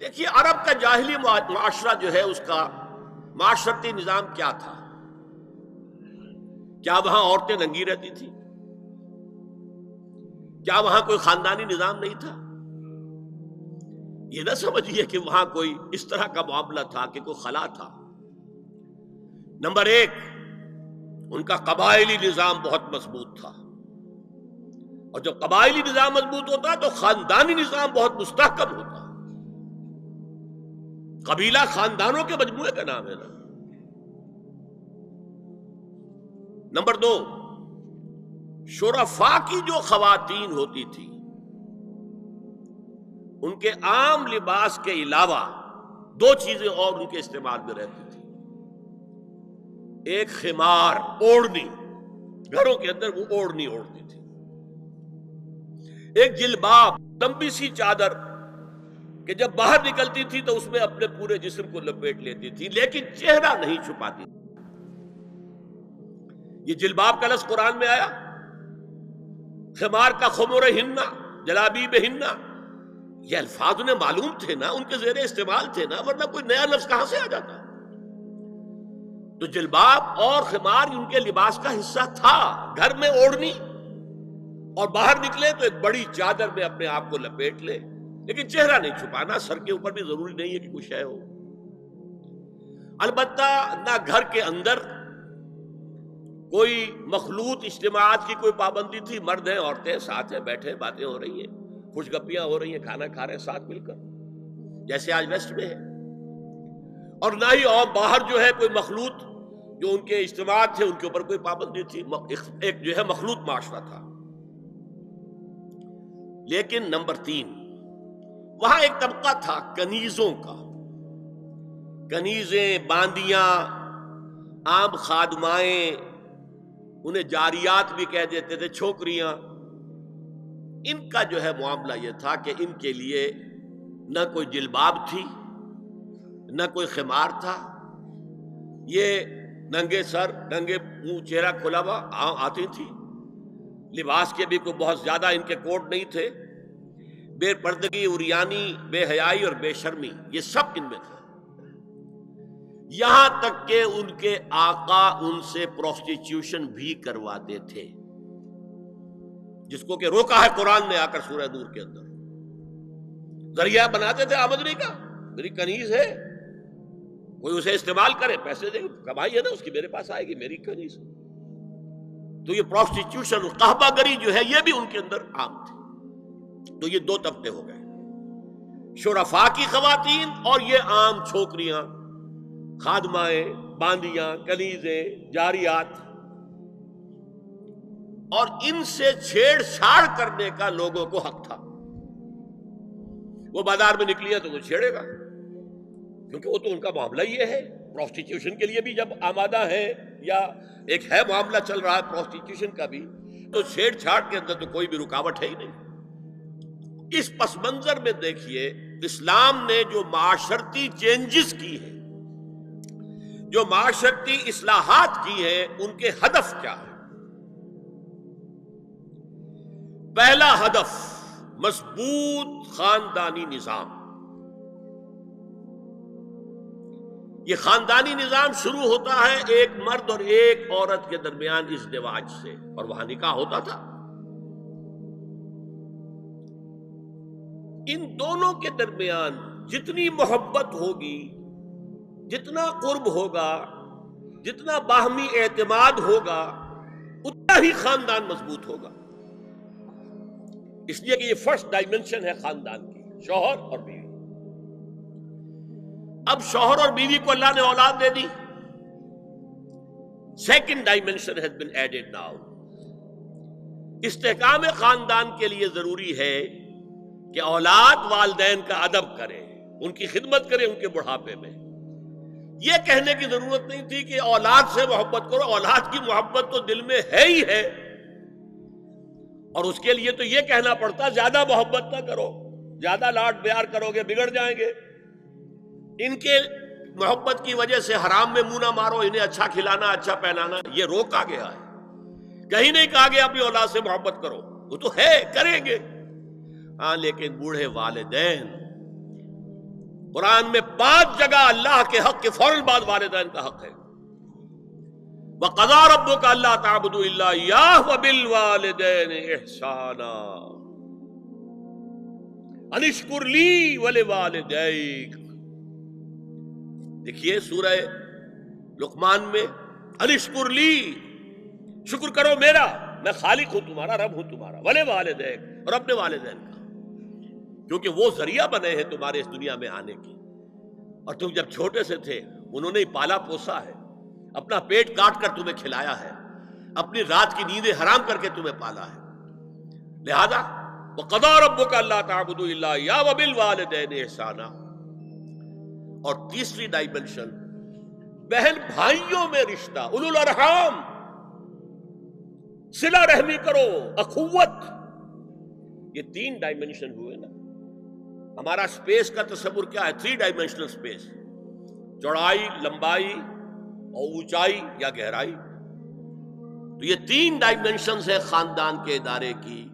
دیکھیے عرب کا جاہلی معاشرہ جو ہے اس کا معاشرتی نظام کیا تھا؟ کیا وہاں عورتیں ننگی رہتی تھی؟ کیا وہاں کوئی خاندانی نظام نہیں تھا؟ یہ نہ سمجھیے کہ وہاں کوئی اس طرح کا معاملہ تھا کہ کوئی خلا تھا۔ نمبر ایک، ان کا قبائلی نظام بہت مضبوط تھا، اور جب قبائلی نظام مضبوط ہوتا تو خاندانی نظام بہت مستحکم ہوتا۔ قبیلہ خاندانوں کے مجموعے کا نام ہے نا۔ نمبر دو، شرفاء کی جو خواتین ہوتی تھی ان کے عام لباس کے علاوہ دو چیزیں اور ان کے استعمال میں رہتی تھی۔ ایک خمار، اوڑھنی، گھروں کے اندر وہ اوڑھنی اوڑھتی تھی۔ ایک جلباب، لمبی سی چادر کہ جب باہر نکلتی تھی تو اس میں اپنے پورے جسم کو لپیٹ لیتی تھی، لیکن چہرہ نہیں چھپاتی۔ یہ جلباب کا لفظ قرآن میں آیا، خمار کا خمرہن، جلابیبہن، یہ الفاظ انہیں معلوم تھے نا، ان کے زیر استعمال تھے نا، ورنہ کوئی نیا لفظ کہاں سے آ جاتا؟ تو جلباب اور خمار ان کے لباس کا حصہ تھا۔ گھر میں اوڑھنی اور باہر نکلے تو ایک بڑی چادر میں اپنے آپ کو لپیٹ لے، لیکن چہرہ نہیں چھپانا، سر کے اوپر بھی ضروری نہیں ہے کہ کچھ ہے ہو۔ البتہ نہ گھر کے اندر کوئی مخلوط اجتماعات کی کوئی پابندی تھی، مرد ہیں عورتیں ساتھ ہیں، بیٹھے باتیں ہو رہی ہیں، خوش گپیاں ہو رہی ہیں، کھانا کھا رہے ہیں ساتھ مل کر، جیسے آج ویسٹ میں ہے۔ اور نہ ہی اور باہر جو ہے کوئی مخلوط جو ان کے اجتماعات تھے ان کے اوپر کوئی پابندی تھی، ایک جو ہے مخلوط معاشرہ تھا۔ لیکن نمبر تین، وہاں ایک طبقہ تھا کنیزوں کا، کنیزیں، باندیاں، عام خادمائیں، انہیں جاریات بھی کہہ دیتے تھے، چھوکریاں۔ ان کا جو ہے معاملہ یہ تھا کہ ان کے لیے نہ کوئی جلباب تھی، نہ کوئی خمار تھا، یہ ننگے سر، ننگے منہ، چہرہ کھلا ہوا آتی تھی۔ لباس کے بھی کوئی بہت زیادہ ان کے کوڈ نہیں تھے۔ بے پردگی، عریانی، بے حیائی اور بے شرمی، یہ سب ان میں تھا۔ یہاں تک کہ ان کے آقا ان سے پروسٹیچیوشن بھی کرواتے تھے، جس کو کہ روکا ہے قرآن نے آ کر سورہ نور کے اندر۔ ذریعہ بناتے تھے آمدنی کا، میری کنیز ہے، کوئی اسے استعمال کرے، پیسے دے، کمائی ہے نا اس کی، میرے پاس آئے گی، میری کنیز۔ تو یہ پروسٹیچیوشن، قحبہ گری جو ہے یہ بھی ان کے اندر عام تھی۔ تو یہ دو طبقے ہو گئے، شرفاء کی خواتین اور یہ عام چھوکریاں، خادمائیں، باندیاں، کنیزیں، جاریات۔ اور ان سے چھیڑ چھاڑ کرنے کا لوگوں کو حق تھا۔ وہ بازار میں نکلی ہے تو وہ چھیڑے گا، کیونکہ وہ تو ان کا معاملہ یہ ہے۔ پروسٹیچیوشن کے لیے بھی جب آمادہ ہے یا ایک ہے معاملہ چل رہا ہے پروسٹیچیوشن کا بھی، تو چھیڑ چھاڑ کے اندر تو کوئی بھی رکاوٹ ہے ہی نہیں۔ اس پس منظر میں دیکھیے اسلام نے جو معاشرتی چینجز کی ہیں، جو معاشرتی اصلاحات کی ہیں، ان کے ہدف کیا ہے؟ پہلا ہدف مضبوط خاندانی نظام۔ یہ خاندانی نظام شروع ہوتا ہے ایک مرد اور ایک عورت کے درمیان ازدواج سے، اور وہاں نکاح ہوتا تھا۔ ان دونوں کے درمیان جتنی محبت ہوگی، جتنا قرب ہوگا، جتنا باہمی اعتماد ہوگا، اتنا ہی خاندان مضبوط ہوگا۔ اس لیے کہ یہ فرسٹ ڈائمنشن ہے خاندان کی، شوہر اور بیوی۔ اب شوہر اور بیوی کو اللہ نے اولاد دے دی، second dimension has been added now. استحکام خاندان کے لیے ضروری ہے کہ اولاد والدین کا ادب کرے، ان کی خدمت کرے ان کے بڑھاپے میں۔ یہ کہنے کی ضرورت نہیں تھی کہ اولاد سے محبت کرو، اولاد کی محبت تو دل میں ہے ہی ہے، اور اس کے لیے تو یہ کہنا پڑتا زیادہ محبت نہ کرو، زیادہ لاڈ پیار کرو گے بگڑ جائیں گے، ان کے محبت کی وجہ سے حرام میں منہ نہ مارو، انہیں اچھا کھلانا، اچھا پہنانا، یہ روکا گیا ہے۔ کہیں نہیں کہا گیا اپنی اولاد سے محبت کرو، وہ تو ہے، کریں گے، ہاں، لیکن بوڑھے والدین قرآن میں 5 جگہ اللہ کے حق کے فوراً بعد والدین کا حق ہے. وَقَضَىٰ رَبُّكَ أَلَّا تَعْبُدُوا إِلَّا إِيَّاهُ وَبِالْوَالِدَيْنِ إِحْسَانًا أَنِ اشْكُرْ لِي وَلِوَالِدَيْكَ. دیکھیے سورہ لقمان میں أَنِ اشْكُرْ لِي، شکر کرو میرا، میں خالق ہوں تمہارا، رب ہوں تمہارا، وَلِوَالِدَيْكَ، اور اپنے والدین کا، کیونکہ وہ ذریعہ بنے ہیں تمہارے اس دنیا میں آنے کے. اور تم جب چھوٹے سے تھے انہوں نے ہی پالا پوسا ہے، اپنا پیٹ کاٹ کر تمہیں کھلایا ہے، اپنی رات کی نیندیں حرام کر کے تمہیں پالا ہے. لہذا وَقَضَىٰ رَبُّكَ أَلَّا تَعْبُدُوا إِلَّا إِيَّاهُ وَبِالْوَالِدَيْنِ إِحْسَانًا. اور تیسری ڈائمنشن بہن بھائیوں میں رشتہ، اولو الارحام، صلہ رحمی کرو، اخوت. یہ 3 ڈائمنشن ہوئے نا. ہمارا سپیس کا تصور کیا ہے؟ 3 ڈائمنشنل سپیس، چوڑائی، لمبائی اور اونچائی یا گہرائی. تو یہ 3 ڈائمنشنز ہے خاندان کے ادارے کی.